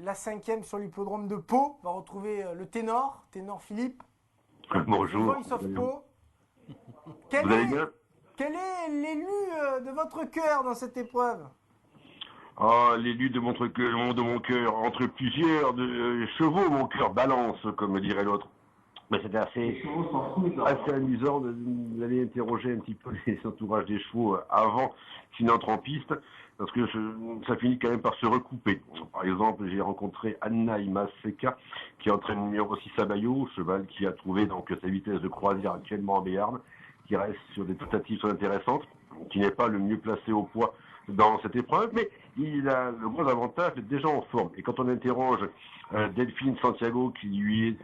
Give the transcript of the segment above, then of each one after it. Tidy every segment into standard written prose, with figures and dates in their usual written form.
La 5e sur l'hippodrome de Pau va retrouver le ténor Philippe. Bonjour. Voice of Pau. Vous allez bien? Quel est l'élu de votre cœur dans cette épreuve? Ah, l'élu de mon cœur, entre plusieurs chevaux, mon cœur balance, comme dirait l'autre. Mais c'était assez amusant d'aller interroger un petit peu les entourages des chevaux avant qu'ils n'entrent en piste, parce que ça finit quand même par se recouper. Par exemple, j'ai rencontré Anna Imaseka, qui entraîne le numéro 6 à Bayo, cheval qui a trouvé donc sa vitesse de croisière actuellement en Béarn, qui reste sur des tentatives intéressantes, qui n'est pas le mieux placé au poids dans cette épreuve, mais il a le gros avantage d'être déjà en forme. Et quand on interroge Delphine Santiago, qui lui est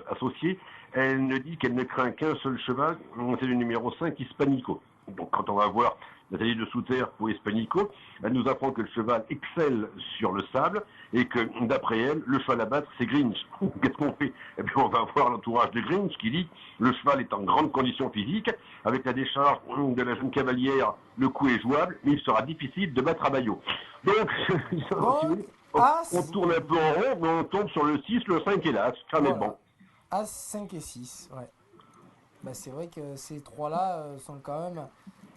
associée, elle ne dit qu'elle ne craint qu'un seul cheval, c'est le numéro 5, Hispanico. Donc quand on va voir Nathalie de Souter pour Hispanico, elle nous apprend que le cheval excelle sur le sable et que d'après elle, le cheval à battre, c'est Grinch. Qu'est-ce qu'on fait? Et puis on va voir l'entourage de Grinch qui dit le cheval est en grande condition physique, avec la décharge de la jeune cavalière, le coup est jouable, mais il sera difficile de battre à Bayo. Donc, on tourne un peu en rond, mais on tombe sur le 6, le 5 et l'As, bon. As, 5 et 6, ouais. Bah, c'est vrai que ces trois-là sont quand même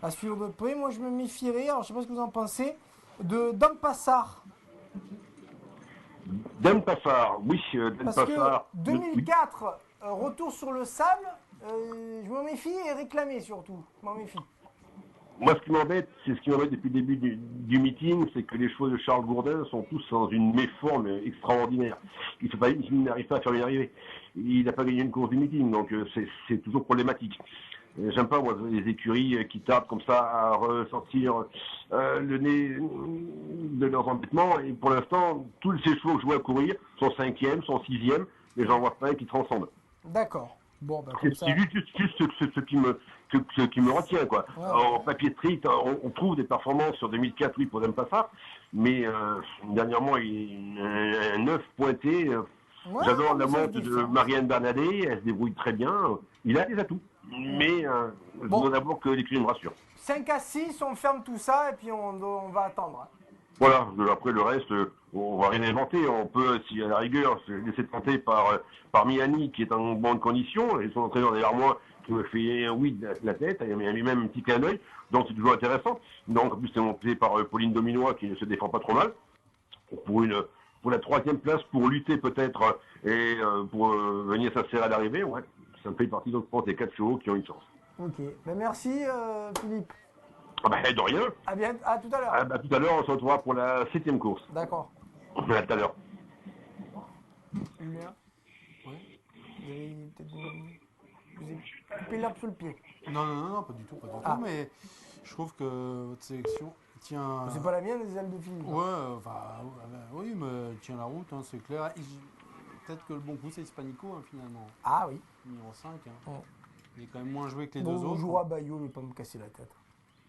à suivre de près. Moi, je me méfierais, alors je sais pas ce que vous en pensez, de Dampassar. Dampassar, oui, Parce Dampassar. que 2004, retour sur le sable, je m'en méfie et réclamé surtout. Je m'en méfie. Moi, ce qui m'embête, c'est ce qui m'embête depuis le début du meeting, c'est que les chevaux de Charles Gourdin sont tous dans une méforme extraordinaire. Il n'arrive pas à faire une arrivée. Il n'a pas gagné une course du meeting, donc c'est toujours problématique. J'aime pas, moi, les écuries qui tardent comme ça à ressortir le nez de leurs embêtements. Et pour l'instant, tous ces chevaux que je vois courir sont 5e, sont 6e, mais j'en vois pas un qui transcende. D'accord. Bon, bah, c'est juste ce qui me retient, quoi. Ouais. En papier street, on trouve des performances sur 2004, oui, pour Dampassar, mais dernièrement, il un 9 pointé. J'adore la monte de Marianne Bernadette, elle se débrouille très bien. Il a des atouts, mais je dois d'abord que l'écurie me rassure. 5 à 6, on ferme tout ça et puis on va attendre. Voilà, après le reste, on va rien inventer. On peut, si à la rigueur, se laisser tenter par Miani, qui est en bonne condition, et son entraîneur derrière moi, qui me fait un oui de la tête, il y a lui-même un petit clin d'œil, donc c'est toujours intéressant. Donc en plus c'est monté par Pauline Dominois, qui ne se défend pas trop mal, pour la 3e place, pour lutter peut-être, et pour venir s'insérer à l'arrivée, ouais, ça me fait partie donc des 4 chevaux qui ont une chance. Ok, ben merci Philippe. Ah bah, de rien. À tout à l'heure. Ah bah, tout à l'heure, on se retrouvera pour la 7e course. D'accord. À tout à l'heure. Julien, ouais. Vous avez peut-être vous avez coupé l'herbe sous le pied. Non, pas du tout, mais je trouve que votre sélection tient... C'est pas la mienne, les ailes de Philippe. Ouais, oui, mais elle tient la route, hein, c'est clair. Peut-être que le bon coup, c'est Hispanico, hein, finalement. Ah oui. Numéro 5. Hein. Ouais. Il est quand même moins joué que les deux autres. On jouera à Bayo, je vais pas me casser la tête.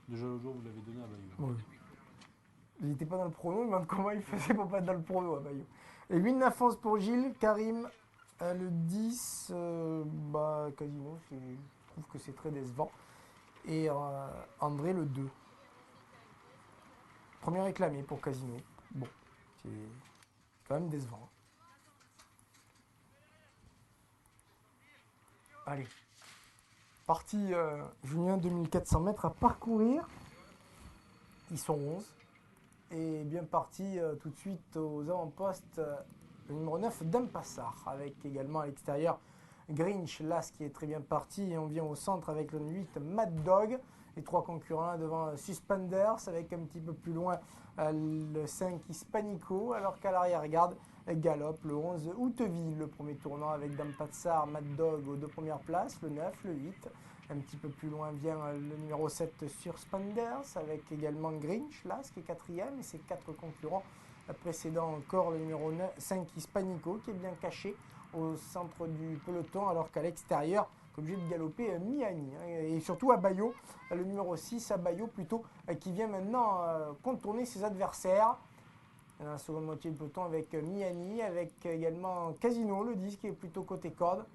Déjà l'autre jour, vous l'avez donné à Bayo. Oui. Il n'était pas dans le prono, il me demande comment il faisait pour pas être dans le prono à Bayo. Et 8-9-11 pour Gilles, Karim, le 10, quasiment, je trouve que c'est très décevant. Et André, le 2. Premier réclamé pour Casino. Bon, c'est quand même décevant. Allez. Partie Julien, 2400 mètres à parcourir. Ils sont 11. Et bien parti tout de suite aux avant-postes, le numéro 9, Dampassar, avec également à l'extérieur Grinch, Las qui est très bien parti. Et on vient au centre avec le 8, Mad Dog. Les trois concurrents devant Suspenders, avec un petit peu plus loin le 5, Hispanico, alors qu'à l'arrière-garde, Galop, le 11, Outeville, le premier tournant avec Dampassar, Mad Dog aux 2 premières places, le 9, le 8. Un petit peu plus loin vient le numéro 7 Suspenders, avec également Grinch, Las qui est 4e, et ses 4 concurrents précédents encore, le numéro 5 Hispanico, qui est bien caché au centre du peloton, alors qu'à l'extérieur, obligé de galoper Miani. Et surtout à Bayo, le numéro 6 à Bayo plutôt, qui vient maintenant contourner ses adversaires. Dans la seconde moitié du peloton avec Miani, avec également Casino, le 10 qui est plutôt côté corde,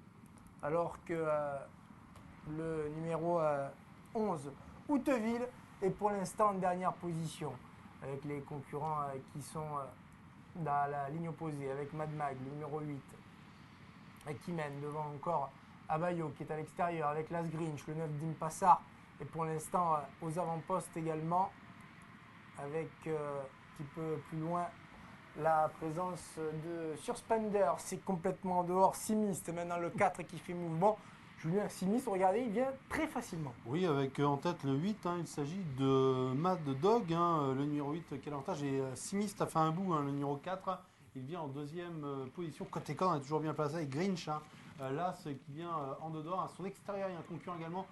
alors que le numéro 11, Outeville, est pour l'instant en dernière position, avec les concurrents qui sont dans la ligne opposée avec Mad Mag, le numéro 8, et qui mène devant encore Abayo qui est à l'extérieur avec Las Grinch, le 9 d'Impassar, et pour l'instant aux avant-postes également, avec un petit peu plus loin la présence de Surspender, c'est complètement en dehors, Simiste, maintenant le 4 qui fait mouvement. Julien Simiste, regardez, il vient très facilement. Oui, avec en tête le 8, il s'agit de Mad Dog, le numéro 8 qui a l'avantage, et Simiste a fait un bout, le numéro 4, il vient en deuxième position. Côté corde, on est toujours bien placé avec Grinch, là, ce qui vient en dehors. À son extérieur, il y a un concurrent également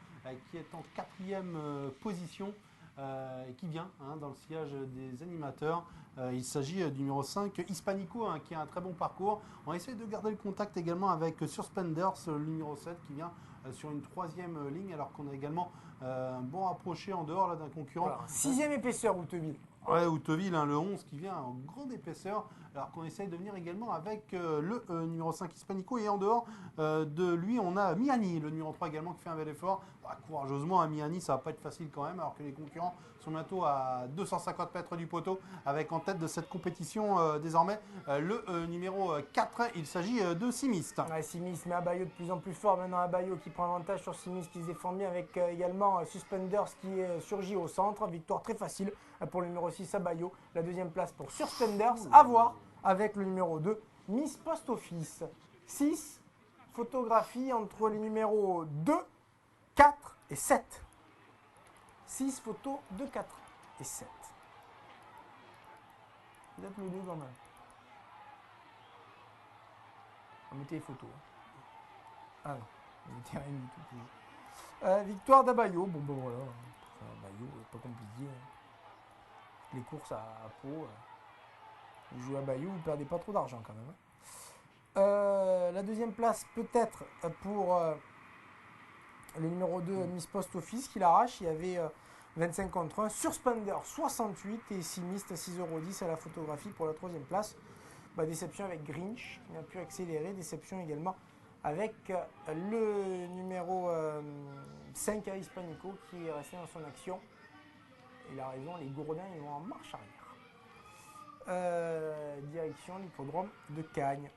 qui est en quatrième position. Et qui vient dans le sillage des animateurs. Il s'agit du numéro 5, Hispanico, qui a un très bon parcours. On essaie de garder le contact également avec Surspenders, le numéro 7, qui vient sur une troisième ligne, alors qu'on a également un bon approché en dehors d'un concurrent. Voilà, sixième épaisseur, Houteville. Ouais, Houteville, le 11 qui vient en grande épaisseur, alors qu'on essaye de venir également avec le numéro 5 Hispanico, et en dehors de lui on a Miani, le numéro 3 également qui fait un bel effort. Courageusement à Miani, ça va pas être facile quand même, alors que les concurrents sont bientôt à 250 mètres du poteau, avec en tête de cette compétition désormais le numéro 4, il s'agit de Simiste. Ouais, Simiste met Abayo de plus en plus fort, maintenant Abayo qui prend avantage sur Simiste qui se défend bien, avec également Suspenders qui surgit au centre. Victoire très facile pour le numéro 6 Abayo, la deuxième place pour Suspenders, à voir avec le numéro 2 Miss Post Office. 6 photographies entre les numéros 2, 4 et 7. 6 photos de 4 et 7. Vous êtes le 2 quand même. On mettait les photos. Ah non, on mettait rien du tout. Victoire d'Abayo. Bon ben voilà. Abayo, pas compliqué. Les courses à Pau. Vous jouez à Bayou, vous perdez pas trop d'argent quand même. La deuxième place peut-être pour le numéro 2 Miss Post Office qui l'arrache. Il y avait 25 contre 1. Surspender 68 et Simiste 6,10 € à la photographie pour la troisième place. Déception avec Grinch qui n'a pu accélérer. Déception également avec le numéro 5 à Hispanico qui est resté dans son action. Il a raison, les gourdins ils vont en marche arrière. Direction l'hippodrome de Cagnes.